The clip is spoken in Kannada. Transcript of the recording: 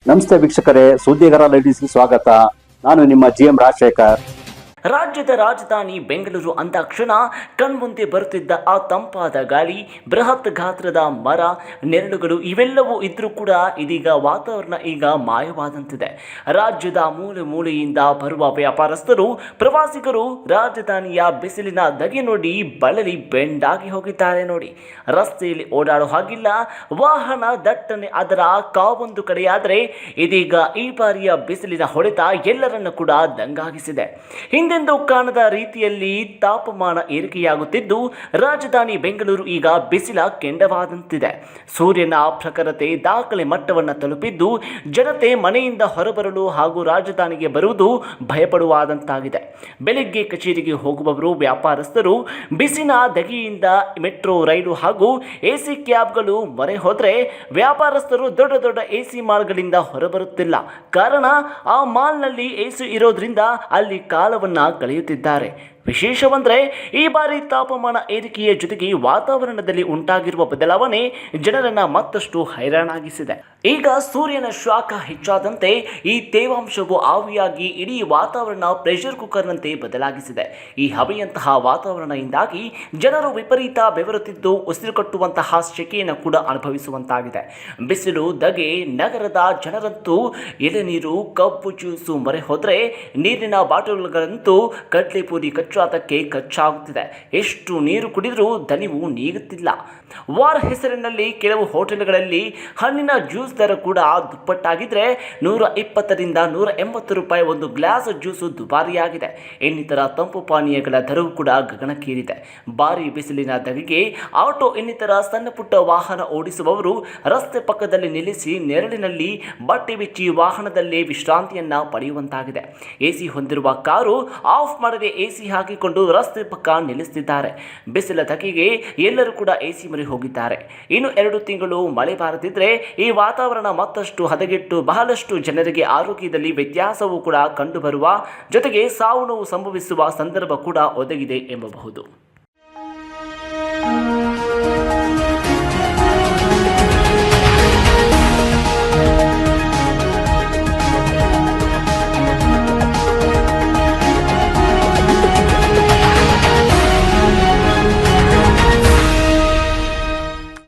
ನಮಸ್ತೆ ವೀಕ್ಷಕರೇ, ಸುದ್ದಿಗಾರ ಲೇಡೀಸ್ಗೆ ಸ್ವಾಗತ. ನಾನು ನಿಮ್ಮ GM ರಾಜಶೇಖರ್. ರಾಜ್ಯದ ರಾಜಧಾನಿ ಬೆಂಗಳೂರು ಅಂದಾಕ್ಷಣ ಕಣ್ಮುಂದೆ ಬರುತ್ತಿದ್ದ ಆ ತಂಪಾದ ಗಾಳಿ, ಬೃಹತ್ ಗಾತ್ರದ ಮರ, ನೆರಳುಗಳು ಇವೆಲ್ಲವೂ ಇದ್ರೂ ಕೂಡ ಇದೀಗ ವಾತಾವರಣ ಈಗ ಮಾಯವಾದಂತಿದೆ. ರಾಜ್ಯದ ಮೂಲೆ ಮೂಲೆಯಿಂದ ಬರುವ ವ್ಯಾಪಾರಸ್ಥರು, ಪ್ರವಾಸಿಗರು ರಾಜಧಾನಿಯ ಬಿಸಿಲಿನ ಧಗೆ ನೋಡಿ ಬಳಲಿ ಬೆಂಡಾಗಿ ಹೋಗಿದ್ದಾರೆ ನೋಡಿ. ರಸ್ತೆಯಲ್ಲಿ ಓಡಾಡೋ ಹಾಗಿಲ್ಲ, ವಾಹನ ದಟ್ಟಣೆ ಅದರ ಕಾವೊಂದು ಕಡೆಯಾದರೆ ಇದೀಗ ಈ ಬಾರಿಯ ಬಿಸಿಲಿನ ಹೊಡೆತ ಎಲ್ಲರನ್ನು ಕೂಡ ದಂಗಾಗಿಸಿದೆ. ಹಿಂದೆಂದೂ ಕಾಣದ ರೀತಿಯಲ್ಲಿ ತಾಪಮಾನ ಏರಿಕೆಯಾಗುತ್ತಿದ್ದು ರಾಜಧಾನಿ ಬೆಂಗಳೂರು ಈಗ ಬಿಸಿಲ ಕೆಂಡವಾದಂತಿದೆ. ಸೂರ್ಯನ ಪ್ರಖರತೆ ದಾಖಲೆ ಮಟ್ಟವನ್ನು ತಲುಪಿದ್ದು ಜನತೆ ಮನೆಯಿಂದ ಹೊರಬರಲು ಹಾಗೂ ರಾಜಧಾನಿಗೆ ಬರುವುದು ಭಯಪಡುವಾದಂತಾಗಿದೆ. ಬೆಳಗ್ಗೆ ಕಚೇರಿಗೆ ಹೋಗುವವರು, ವ್ಯಾಪಾರಸ್ಥರು ಬಿಸಿನ ಧಗೆಯಿಂದ ಮೆಟ್ರೋ, ರೈಲು ಹಾಗೂ AC ಕ್ಯಾಬ್ಗಳು ಮೊರೆ ಹೋದರೆ ವ್ಯಾಪಾರಸ್ಥರು ದೊಡ್ಡ ದೊಡ್ಡ AC ಮಾಲ್ಗಳಿಂದ ಹೊರಬರುತ್ತಿಲ್ಲ. ಕಾರಣ ಆ ಮಾಲ್ನಲ್ಲಿ AC ಇರೋದ್ರಿಂದ ಅಲ್ಲಿ ಕಾಲವನ್ನು ಕಳೆಯುತ್ತಿದ್ದಾರೆ. ವಿಶೇಷವೆಂದರೆ ಈ ಬಾರಿ ತಾಪಮಾನ ಏರಿಕೆಯ ಜೊತೆಗೆ ವಾತಾವರಣದಲ್ಲಿ ಉಂಟಾಗಿರುವ ಬದಲಾವಣೆ ಜನರನ್ನ ಮತ್ತಷ್ಟು ಹೈರಾಣಾಗಿಸಿದೆ. ಈಗ ಸೂರ್ಯನ ಶಾಖ ಹೆಚ್ಚಾದಂತೆ ಈ ತೇವಾಂಶವು ಆವಿಯಾಗಿ ಇಡೀ ವಾತಾವರಣ ಪ್ರೆಷರ್ ಕುಕ್ಕರ್ನಂತೆ ಬದಲಾಗಿಸಿದೆ. ಈ ಹವೆಯಂತಹ ವಾತಾವರಣದಿಂದಾಗಿ ಜನರು ವಿಪರೀತ ಬೆವರುತ್ತಿದ್ದು ಉಸಿರುಕಟ್ಟುವಂತಹ ಶೆಕೆಯನ್ನು ಕೂಡ ಅನುಭವಿಸುವಂತಾಗಿದೆ. ಬಿಸಿಲು ಧಗೆ ನಗರದ ಜನರಂತೂ ಎಳೆನೀರು, ಕಬ್ಬು ಜ್ಯೂಸು ಮೊರೆ ಹೋದರೆ ನೀರಿನ ಬಾಟಲ್ಗಳಂತೂ ಕಡ್ಲೆಪುರಿ ಕಚ್ಚಾತಕ್ಕೆ ಕಚ್ಚಾಗುತ್ತಿದೆ. ಎಷ್ಟು ನೀರು ಕುಡಿದರೂ ದಣಿವು ನೀಗುತ್ತಿಲ್ಲ. ವಾರ್ ಹೆಸರಿನಲ್ಲಿ ಕೆಲವು ಹೋಟೆಲ್ಗಳಲ್ಲಿ ಹಣ್ಣಿನ ಜ್ಯೂಸ್ ದರ ಕೂಡ ದುಪ್ಪಟ್ಟಾಗಿದ್ರೆ 120ರಿಂದ 180 ರೂಪಾಯಿ ಒಂದು ಗ್ಲಾಸ್ ಜ್ಯೂಸು ದುಬಾರಿಯಾಗಿದೆ. ಇನ್ನಿತರ ತಂಪು ಪಾನೀಯಗಳ ದರವು ಕೂಡ ಗಗನಕ್ಕೇರಿದೆ. ಭಾರಿ ಬಿಸಿಲಿನ ಧಗೆಗೆ ಆಟೋ ಇನ್ನಿತರ ಸಣ್ಣ ಪುಟ್ಟ ವಾಹನ ಓಡಿಸುವವರು ರಸ್ತೆ ಪಕ್ಕದಲ್ಲಿ ನಿಲ್ಲಿಸಿ ನೆರಳಿನಲ್ಲಿ ಬಟ್ಟೆ ಬಿಚ್ಚಿ ವಾಹನದಲ್ಲೇ ವಿಶ್ರಾಂತಿಯನ್ನ ಪಡೆಯುವಂತಾಗಿದೆ. AC ಹೊಂದಿರುವ ಕಾರು ಆಫ್ ಮಾಡದೆ AC ಹಾಕಿಕೊಂಡು ರಸ್ತೆ ಪಕ್ಕ ನಿಲ್ಲಿಸುತ್ತಿದ್ದಾರೆ. ಬಿಸಿಲ ಧಗೆಗೆ ಎಲ್ಲರೂ ಕೂಡ AC ಮರೆ ಹೋಗಿದ್ದಾರೆ. ಇನ್ನು 2 ತಿಂಗಳು ಮಳೆ ಬಾರದಿದ್ರೆ ಈ ವಾತಾವರಣ ಮತ್ತಷ್ಟು ಹದಗೆಟ್ಟು ಬಹಳಷ್ಟು ಜನರಿಗೆ ಆರೋಗ್ಯದಲ್ಲಿ ವ್ಯತ್ಯಾಸವೂ ಕೂಡ ಕಂಡುಬರುವ ಜೊತೆಗೆ ಸಾವು ನೋವು ಸಂಭವಿಸುವ ಸಂದರ್ಭ ಕೂಡ ಒದಗಿದೆ ಎಂಬಬಹುದು.